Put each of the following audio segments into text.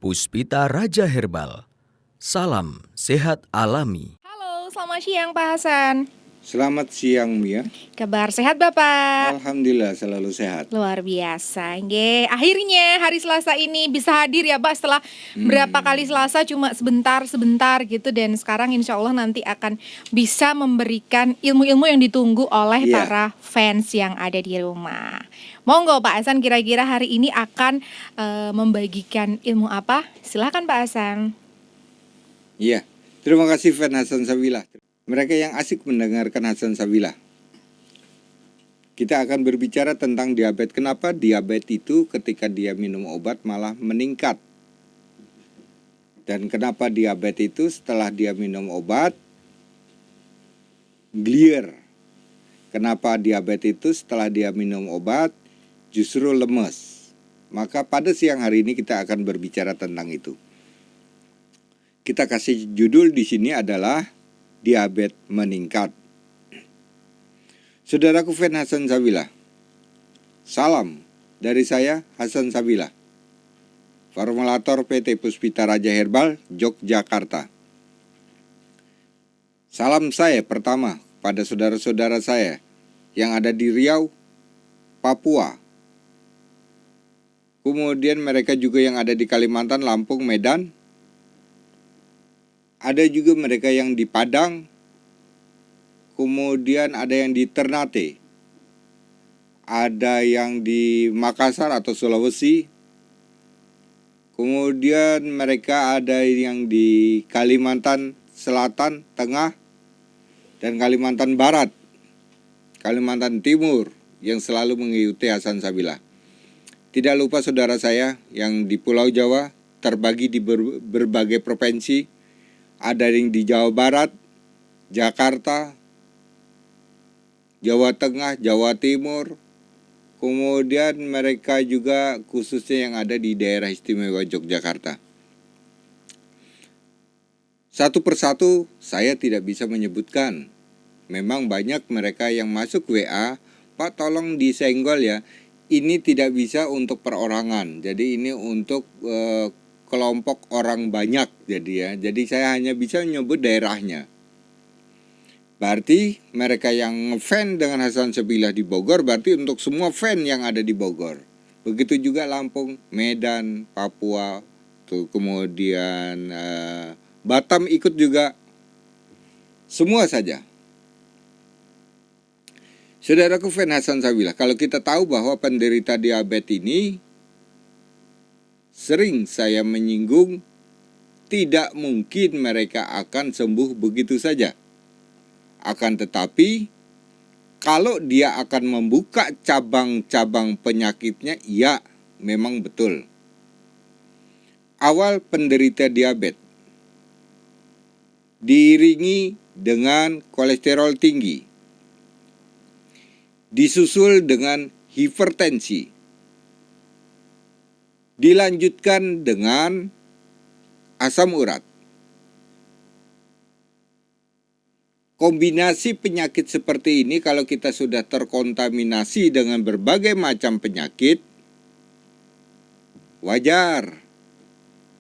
Puspita Raja Herbal. Salam sehat alami. Halo, selamat siang Pak Hasan. Selamat siang Mia. Kabar sehat Bapak? Alhamdulillah selalu sehat. Luar biasa. Nggih, akhirnya hari Selasa ini bisa hadir ya Pak setelah berapa kali Selasa cuma sebentar gitu, dan sekarang insya Allah nanti akan bisa memberikan ilmu-ilmu yang ditunggu oleh Iya. para fans yang ada di rumah. Monggo Pak Hasan, kira-kira hari ini akan membagikan ilmu apa? Silahkan Pak Hasan. Iya. Terima kasih Fan Hasan Sabila. Mereka yang asik mendengarkan Hasan Sabila. Kita akan berbicara tentang diabetes. Kenapa diabetes itu ketika dia minum obat malah meningkat? Dan kenapa diabetes itu setelah dia minum obat clear? Kenapa diabetes itu setelah dia minum obat justru lemes? Maka pada siang hari ini kita akan berbicara tentang itu. Kita kasih judul di sini adalah diabetes meningkat. Saudaraku Fan Hasan Sabila, salam dari saya Hasan Sabila, formulator PT Puspita Raja Herbal, Yogyakarta. Salam saya pertama pada saudara-saudara saya yang ada di Riau, Papua. Kemudian mereka juga yang ada di Kalimantan, Lampung, Medan. Ada juga mereka yang di Padang. Kemudian ada yang di Ternate. Ada yang di Makassar atau Sulawesi. Kemudian mereka ada yang di Kalimantan Selatan, Tengah, dan Kalimantan Barat, Kalimantan Timur yang selalu mengikuti Hasan Sabila. Tidak lupa saudara saya yang di Pulau Jawa terbagi di berbagai provinsi. Ada yang di Jawa Barat, Jakarta, Jawa Tengah, Jawa Timur. Kemudian mereka juga khususnya yang ada di daerah istimewa Yogyakarta. Satu persatu saya tidak bisa menyebutkan. Memang banyak mereka yang masuk WA, Pak tolong disenggol ya. Ini tidak bisa untuk perorangan. Jadi ini untuk kelompok orang banyak jadi saya hanya bisa menyebut daerahnya. Berarti mereka yang ngefan dengan Hasan Sabila di Bogor berarti untuk semua fan yang ada di Bogor. Begitu juga Lampung, Medan, Papua, tuh kemudian Batam ikut juga. Semua saja. Saudaraku fan Hasan Sabila, kalau kita tahu bahwa penderita diabetes ini sering saya menyinggung, tidak mungkin mereka akan sembuh begitu saja. Akan tetapi, kalau dia akan membuka cabang-cabang penyakitnya, ya memang betul. Awal penderita diabetes diiringi dengan kolesterol tinggi, disusul dengan hipertensi, dilanjutkan dengan asam urat. Kombinasi penyakit seperti ini kalau kita sudah terkontaminasi dengan berbagai macam penyakit, wajar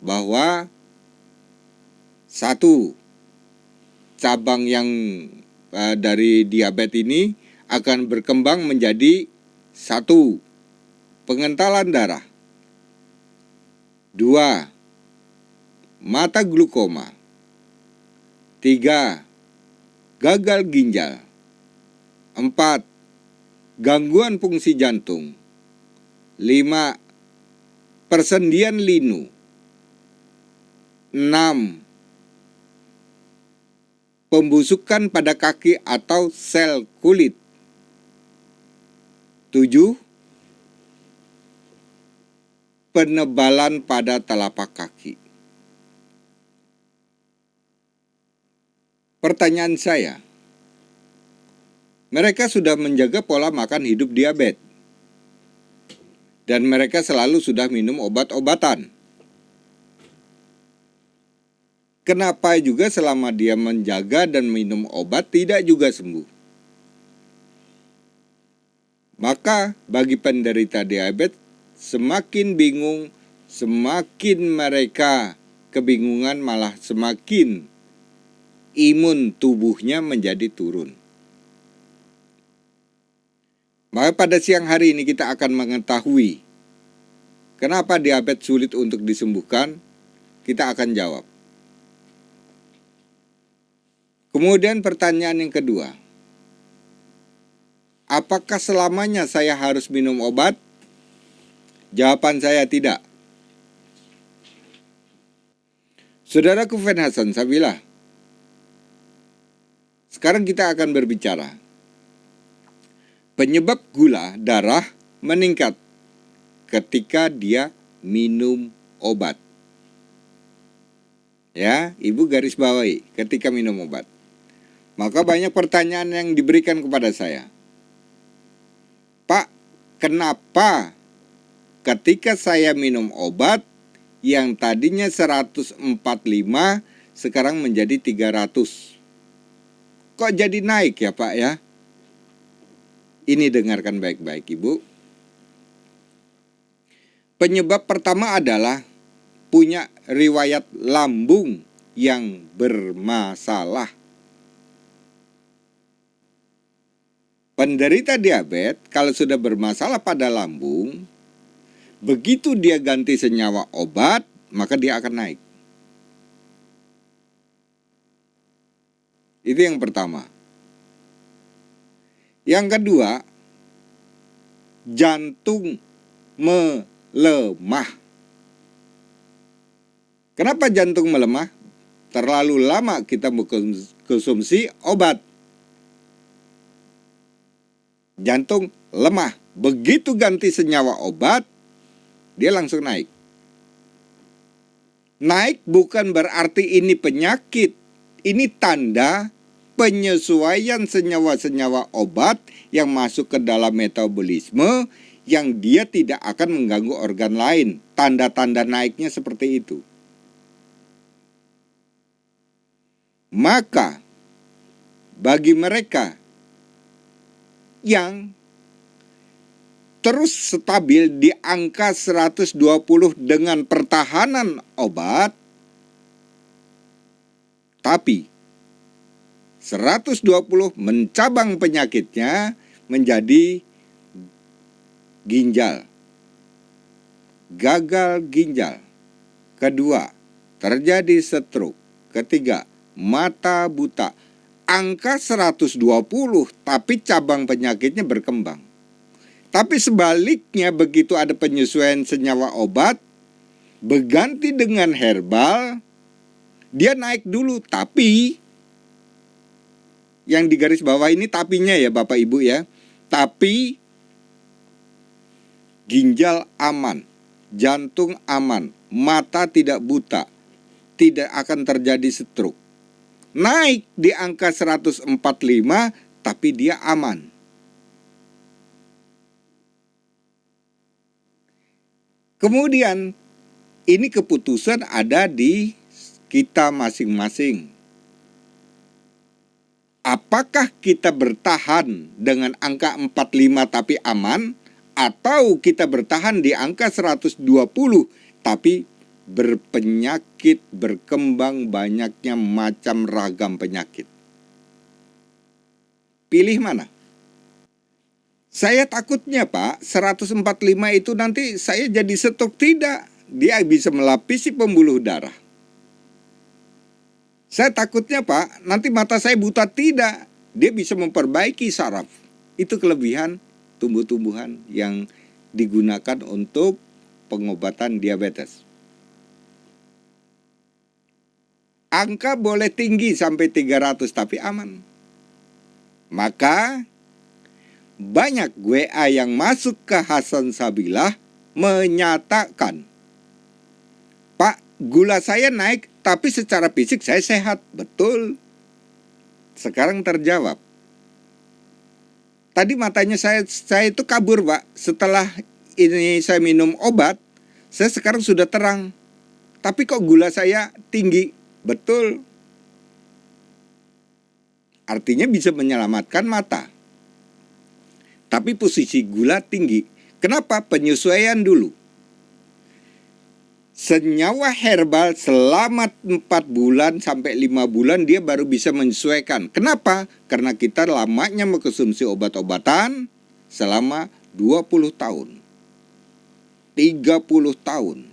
bahwa satu cabang yang dari diabetes ini akan berkembang menjadi satu, pengentalan darah. 2. Mata glukoma. 3. Gagal ginjal. 4. Gangguan fungsi jantung. 5. Persendian linu. 6. Pembusukan pada kaki atau sel kulit. 7. Penebalan pada telapak kaki. Pertanyaan saya, mereka sudah menjaga pola makan hidup diabetes. Dan mereka selalu sudah minum obat-obatan. Kenapa juga selama dia menjaga dan minum obat tidak juga sembuh? Maka bagi penderita diabetes, semakin bingung, semakin mereka kebingungan, malah semakin imun tubuhnya menjadi turun. Maka pada siang hari ini kita akan mengetahui kenapa diabetes sulit untuk disembuhkan. Kita akan jawab. Kemudian pertanyaan yang kedua, apakah selamanya saya harus minum obat? Jawaban saya tidak. Saudaraku Fen Hasan Sabilah, sekarang kita akan berbicara penyebab gula darah meningkat ketika dia minum obat. Ya, Ibu garis bawahi ketika minum obat. Maka banyak pertanyaan yang diberikan kepada saya. Pak, kenapa ketika saya minum obat yang tadinya 145 sekarang menjadi 300? Kok jadi naik ya Pak ya? Ini dengarkan baik-baik Ibu. Penyebab pertama adalah punya riwayat lambung yang bermasalah. Penderita diabetes kalau sudah bermasalah pada lambung, begitu dia ganti senyawa obat, maka dia akan naik. Itu yang pertama. Yang kedua, jantung melemah. Kenapa jantung melemah? Terlalu lama kita mengkonsumsi obat. Jantung lemah. Begitu ganti senyawa obat, dia langsung naik. Naik bukan berarti ini penyakit. Ini tanda penyesuaian senyawa-senyawa obat yang masuk ke dalam metabolisme yang dia tidak akan mengganggu organ lain. Tanda-tanda naiknya seperti itu. Maka bagi mereka yang terus stabil di angka 120 dengan pertahanan obat, tapi 120 mencabang penyakitnya menjadi ginjal, gagal ginjal. Kedua, terjadi stroke. Ketiga, mata buta. Angka 120 tapi cabang penyakitnya berkembang. Tapi sebaliknya begitu ada penyesuaian senyawa obat, berganti dengan herbal, dia naik dulu. Tapi yang di garis bawah ini tapinya ya Bapak Ibu ya. Tapi ginjal aman, jantung aman, mata tidak buta, tidak akan terjadi stroke. Naik di angka 145 tapi dia aman. Kemudian ini keputusan ada di kita masing-masing. Apakah kita bertahan dengan angka 45 tapi aman, atau kita bertahan di angka 120 tapi berpenyakit, berkembang banyaknya macam ragam penyakit? Pilih mana? Saya takutnya Pak, 145 itu nanti saya jadi stroke. Tidak, dia bisa melapisi pembuluh darah. Saya takutnya Pak, nanti mata saya buta. Tidak, dia bisa memperbaiki saraf. Itu kelebihan tumbuh-tumbuhan yang digunakan untuk pengobatan diabetes. Angka boleh tinggi sampai 300 tapi aman. Maka banyak WA yang masuk ke Hasan Sabilah menyatakan, Pak, gula saya naik tapi secara fisik saya sehat. Betul. Sekarang terjawab. Tadi matanya saya itu kabur Pak. Setelah ini saya minum obat, saya sekarang sudah terang. Tapi kok gula saya tinggi? Betul. Artinya bisa menyelamatkan mata. Tapi posisi gula tinggi. Kenapa? Penyesuaian dulu. senyawa herbal selama 4 bulan sampai 5 bulan dia baru bisa menyesuaikan. Kenapa? Karena kita lamanya mengkonsumsi obat-obatan selama 20 tahun, 30 tahun.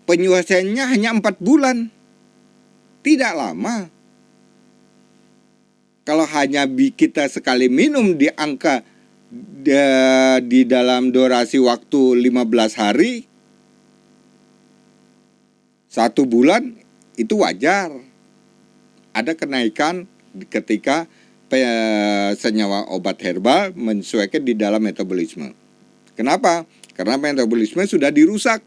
Penyelesaiannya hanya 4 bulan. Tidak lama. Kalau hanya kita sekali minum di angka di dalam durasi waktu 15 hari, 1 bulan itu wajar. Ada kenaikan ketika senyawa obat herbal menyesuaikan di dalam metabolisme. Kenapa? Karena metabolisme sudah dirusak.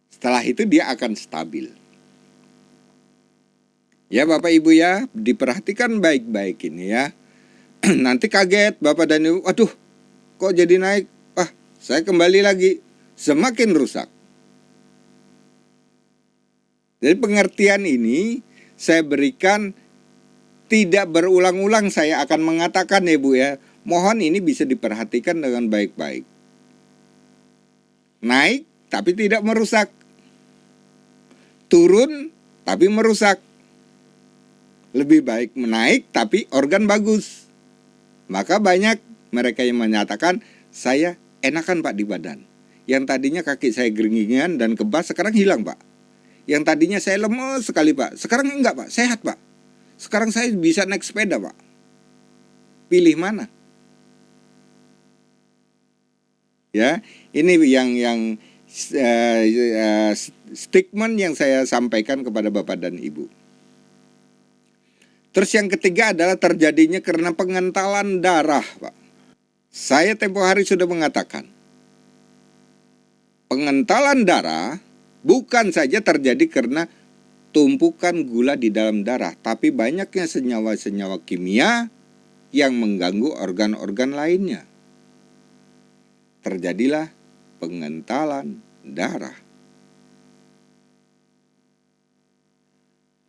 Setelah itu dia akan stabil. Ya Bapak Ibu ya, diperhatikan baik-baik ini ya. Nanti kaget Bapak dan Ibu, aduh kok jadi naik? Wah, saya kembali lagi, semakin rusak. Jadi pengertian ini saya berikan tidak berulang-ulang, saya akan mengatakan ya Bu ya. Mohon ini bisa diperhatikan dengan baik-baik. Naik tapi tidak merusak. Turun tapi merusak. Lebih baik menaik tapi organ bagus. Maka banyak mereka yang menyatakan, saya enakan Pak di badan. Yang tadinya kaki saya geringingan dan kebas sekarang hilang Pak. Yang tadinya saya lemes sekali Pak, sekarang enggak Pak, sehat Pak. Sekarang saya bisa naik sepeda Pak. Pilih mana? Ya, ini yang statement yang saya sampaikan kepada Bapak dan Ibu. Terus yang ketiga adalah terjadinya karena pengentalan darah, Pak. Saya tempo hari sudah mengatakan, pengentalan darah bukan saja terjadi karena tumpukan gula di dalam darah, tapi banyaknya senyawa-senyawa kimia yang mengganggu organ-organ lainnya. Terjadilah pengentalan darah.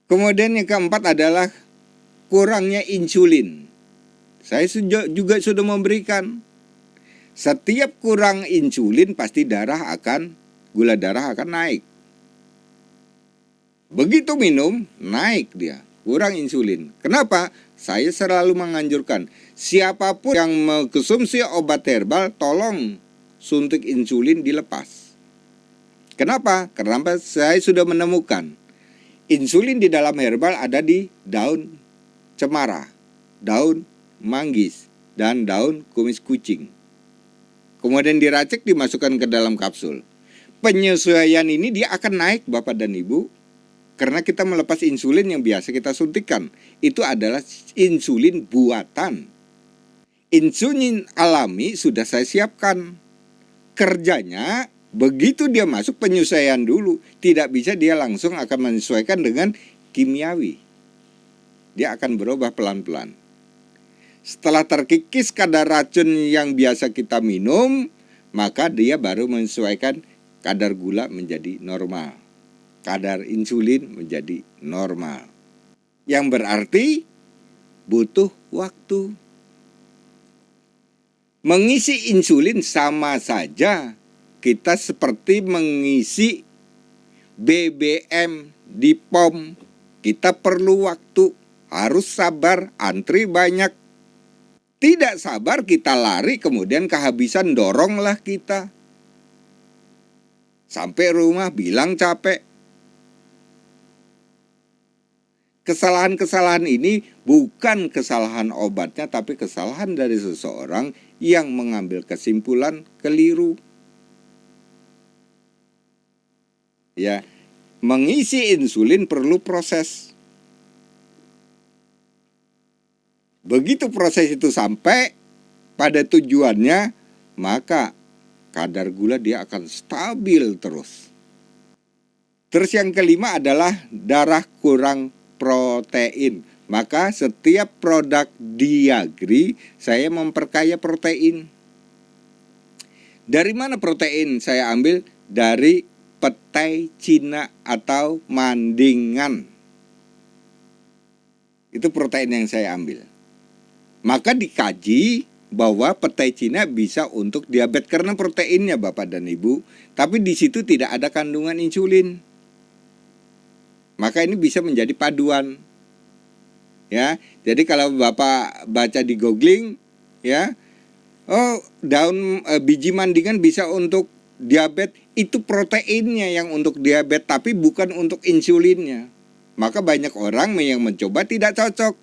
Kemudian yang keempat adalah kurangnya insulin. Saya juga sudah memberikan. Setiap kurang insulin pasti gula darah akan naik. Begitu minum, naik dia. Kurang insulin. Kenapa? Saya selalu menganjurkan, siapapun yang mengkonsumsi obat herbal, tolong suntik insulin dilepas. Kenapa? Karena saya sudah menemukan insulin di dalam herbal ada di daun cemara, daun manggis, dan daun kumis kucing. Kemudian diracik, dimasukkan ke dalam kapsul. Penyesuaian ini dia akan naik Bapak dan Ibu, karena kita melepas insulin yang biasa kita suntikan. Itu adalah insulin buatan. Insulin alami sudah saya siapkan. Kerjanya begitu dia masuk penyesuaian dulu. Tidak bisa dia langsung akan menyesuaikan dengan kimiawi. Dia akan berubah pelan-pelan. Setelah terkikis kadar racun yang biasa kita minum, maka dia baru menyesuaikan kadar gula menjadi normal. Kadar insulin menjadi normal. Yang berarti butuh waktu. Mengisi insulin sama saja kita seperti mengisi BBM di pom. Kita perlu waktu. Harus sabar, antri banyak. Tidak sabar kita lari, kemudian kehabisan, doronglah kita. Sampai rumah bilang capek. Kesalahan-kesalahan ini bukan kesalahan obatnya, tapi kesalahan dari seseorang yang mengambil kesimpulan keliru. Ya, mengisi insulin perlu proses. Begitu proses itu sampai pada tujuannya, maka kadar gula dia akan stabil terus. Terus yang kelima adalah darah kurang protein. Maka setiap produk Diagri saya memperkaya protein. Dari mana protein saya ambil? Dari petai Cina atau mandingan. Itu protein yang saya ambil. Maka dikaji bahwa petai Cina bisa untuk diabetes karena proteinnya Bapak dan Ibu, tapi di situ tidak ada kandungan insulin. Maka ini bisa menjadi paduan. Ya, jadi kalau Bapak baca di googling, ya, oh daun biji mandingan bisa untuk diabetes, itu proteinnya yang untuk diabetes, tapi bukan untuk insulinnya. Maka banyak orang yang mencoba tidak cocok.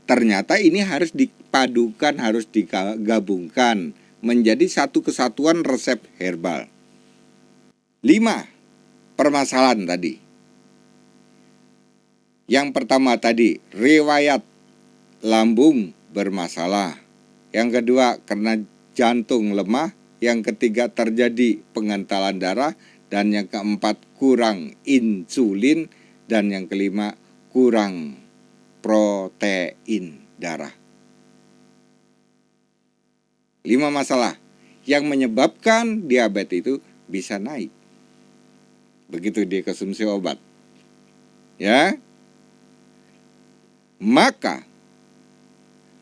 Ternyata ini harus dipadukan, harus digabungkan menjadi satu kesatuan resep herbal. 5 permasalahan tadi. Yang pertama tadi, riwayat lambung bermasalah. Yang kedua, karena jantung lemah. Yang ketiga, terjadi pengentalan darah. Dan yang keempat, kurang insulin. Dan yang kelima, kurang protein darah. 5 masalah yang menyebabkan diabetes itu bisa naik begitu dia konsumsi obat. Ya. Maka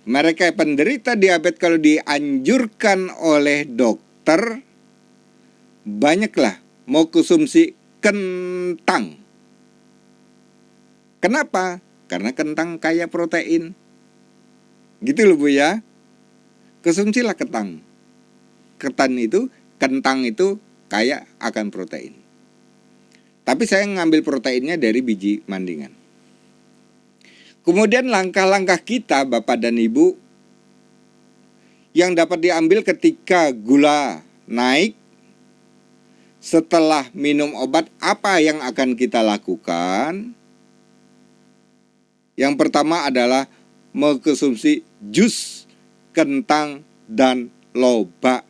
mereka penderita diabetes kalau dianjurkan oleh dokter, banyaklah mau konsumsi kentang. Kenapa? Karena kentang kaya protein. Gitu loh Bu ya. Konsumsilah kentang. Kentang itu kaya akan protein. Tapi saya ngambil proteinnya dari biji mandingan. Kemudian langkah-langkah kita Bapak dan Ibu yang dapat diambil ketika gula naik. Setelah minum obat, apa yang akan kita lakukan? Yang pertama adalah mengkonsumsi jus kentang dan lobak.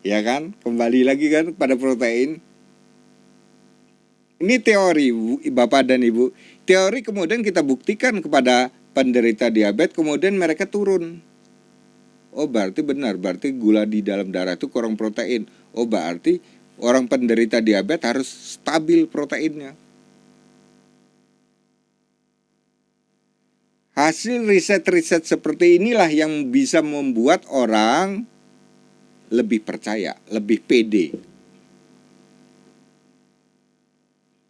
Ya kan? Kembali lagi kan pada protein. Ini teori Bapak dan Ibu. Teori kemudian kita buktikan kepada penderita diabetes, kemudian mereka turun. Oh berarti benar, berarti gula di dalam darah itu kurang protein. Oh berarti orang penderita diabetes harus stabil proteinnya. Hasil riset-riset seperti inilah yang bisa membuat orang lebih percaya, lebih pede.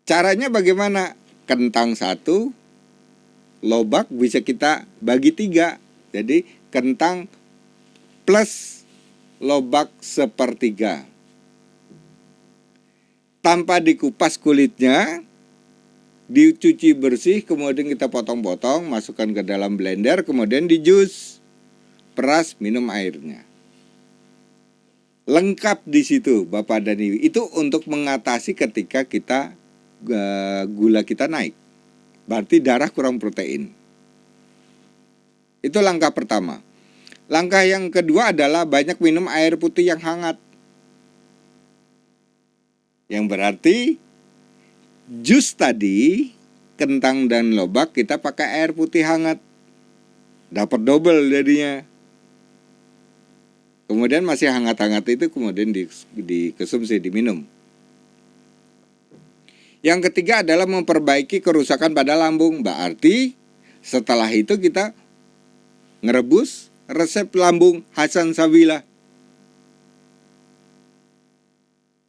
Caranya bagaimana? Kentang 1, lobak bisa kita bagi 3. Jadi kentang plus lobak 1/3. Tanpa dikupas kulitnya, dicuci bersih, kemudian kita potong-potong, masukkan ke dalam blender, kemudian di jus, peras, minum airnya. Lengkap di situ Bapak dan Ibu. Itu untuk mengatasi ketika kita gula kita naik. Berarti darah kurang protein. Itu langkah pertama. Langkah yang kedua adalah banyak minum air putih yang hangat. Yang berarti jus tadi, kentang dan lobak kita pakai air putih hangat. Dapat double jadinya. Kemudian masih hangat-hangat itu kemudian dikonsumsi, diminum. Yang ketiga adalah memperbaiki kerusakan pada lambung. Berarti setelah itu kita ngerebus resep lambung Hasan Sabila.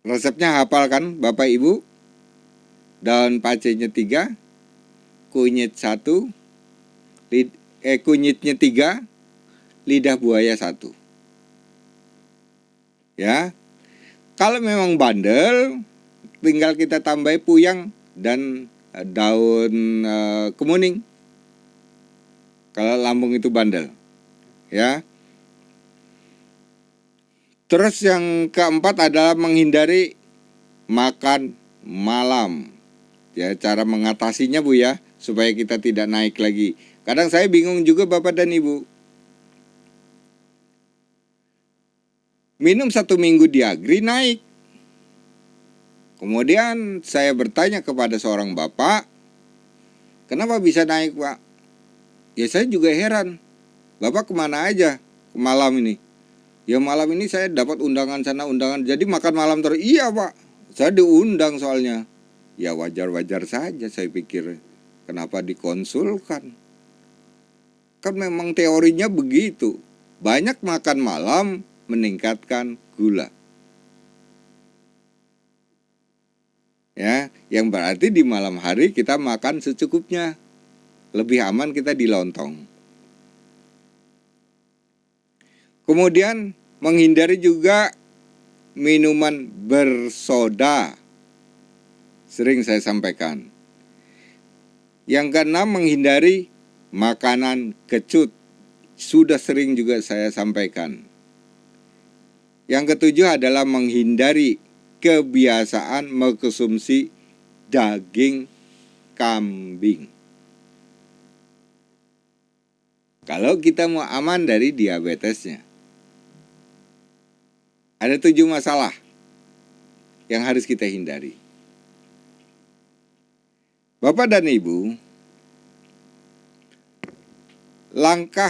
Resepnya hafal kan Bapak Ibu? Daun pacenya 3, kunyit 1, kunyitnya 3, lidah buaya 1. Ya. Kalau memang bandel, tinggal kita tambah puyang dan daun kemuning. Kalau lambung itu bandel. Ya. Terus yang keempat adalah menghindari makan malam. Ya, cara mengatasinya Bu ya, supaya kita tidak naik lagi. Kadang saya bingung juga Bapak dan Ibu. Minum 1 minggu Diagri naik. Kemudian saya bertanya kepada seorang bapak, kenapa bisa naik Pak? Ya saya juga heran. Bapak kemana aja malam ini? Ya malam ini saya dapat undangan sana undangan, jadi makan malam terus. Iya Pak, saya diundang soalnya. Ya wajar-wajar saja saya pikir. Kenapa dikonsulkan? Kan memang teorinya begitu. banyak makan malam meningkatkan gula. Ya, yang berarti di malam hari kita makan secukupnya. Lebih aman kita di lontong. Kemudian menghindari juga minuman bersoda. Sering saya sampaikan. Yang keenam, menghindari makanan kecut. Sudah sering juga saya sampaikan. Yang ketujuh adalah menghindari kebiasaan mengkonsumsi daging kambing. Kalau kita mau aman dari diabetesnya. Ada 7 masalah yang harus kita hindari. Bapak dan Ibu, langkah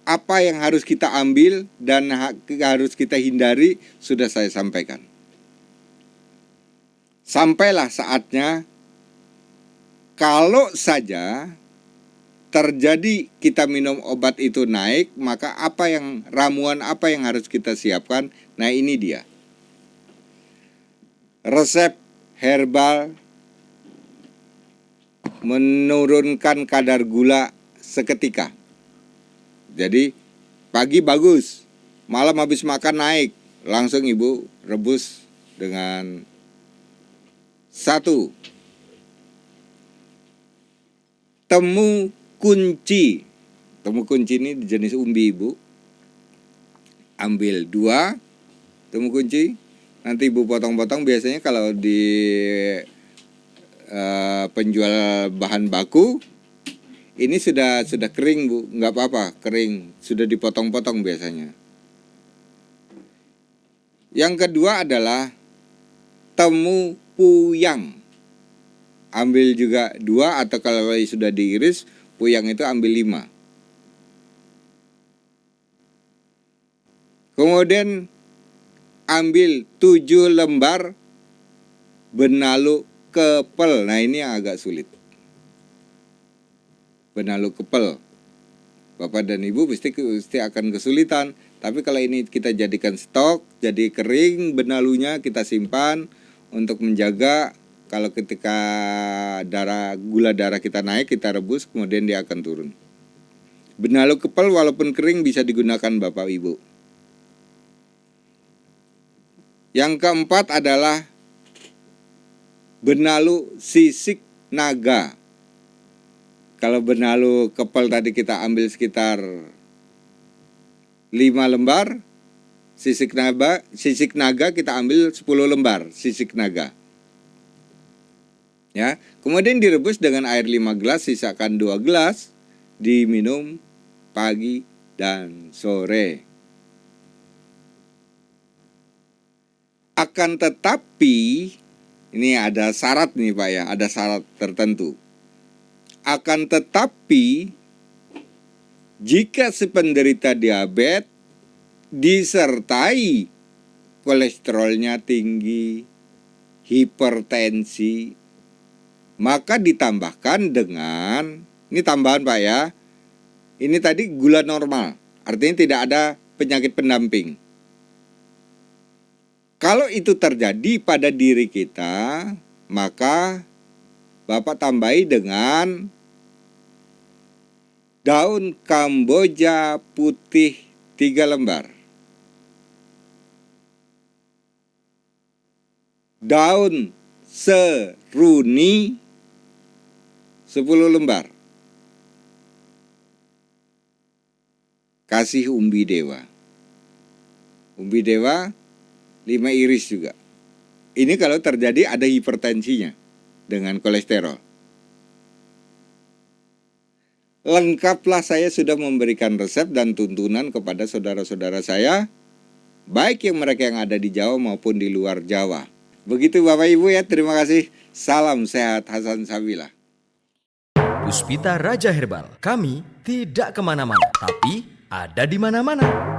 apa yang harus kita ambil dan harus kita hindari sudah saya sampaikan. Sampailah saatnya, kalau saja terjadi kita minum obat itu naik, maka ramuan apa yang harus kita siapkan? Nah, ini dia. Resep herbal menurunkan kadar gula seketika. Jadi pagi bagus, malam habis makan naik, langsung ibu rebus dengan 1 temu kunci. Temu kunci ini jenis umbi ibu. Ambil 2 temu kunci. Nanti ibu potong-potong. Biasanya kalau di penjual bahan baku ini sudah kering bu, nggak apa-apa, kering, sudah dipotong-potong biasanya. Yang kedua adalah temu puyang. Ambil juga 2 atau kalau sudah diiris puyang itu ambil 5. Kemudian ambil 7 lembar benalu kepel. Nah, ini yang agak sulit. Benalu kepel. Bapak dan Ibu pasti akan kesulitan. Tapi kalau ini kita jadikan stok, jadi kering benalunya, kita simpan untuk menjaga kalau ketika gula darah kita naik, kita rebus, kemudian dia akan turun. Benalu kepel walaupun kering bisa digunakan Bapak Ibu. Yang keempat adalah benalu sisik naga. Kalau benalu kepel tadi kita ambil sekitar 5 lembar, sisik naga kita ambil 10 lembar sisik naga. Ya, kemudian direbus dengan air 5 gelas, sisakan 2 gelas, diminum pagi dan sore. Akan tetapi, ini ada syarat nih Pak ya, ada syarat tertentu. Akan tetapi, jika si penderita diabetes disertai kolesterolnya tinggi, hipertensi, maka ditambahkan dengan, ini tambahan Pak ya, ini tadi gula normal, artinya tidak ada penyakit pendamping. Kalau itu terjadi pada diri kita, maka Bapak tambahi dengan daun Kamboja putih 3 lembar. Daun seruni 10 lembar. Kasih umbi dewa. Umbi dewa 5 iris juga. Ini kalau terjadi ada hipertensinya dengan kolesterol. Lengkaplah saya sudah memberikan resep dan tuntunan kepada saudara-saudara saya, baik yang mereka yang ada di Jawa maupun di luar Jawa. Begitu Bapak Ibu ya, terima kasih. Salam sehat Hasan Sabila. Puspita Raja Herbal, kami tidak kemana-mana, tapi ada di mana-mana.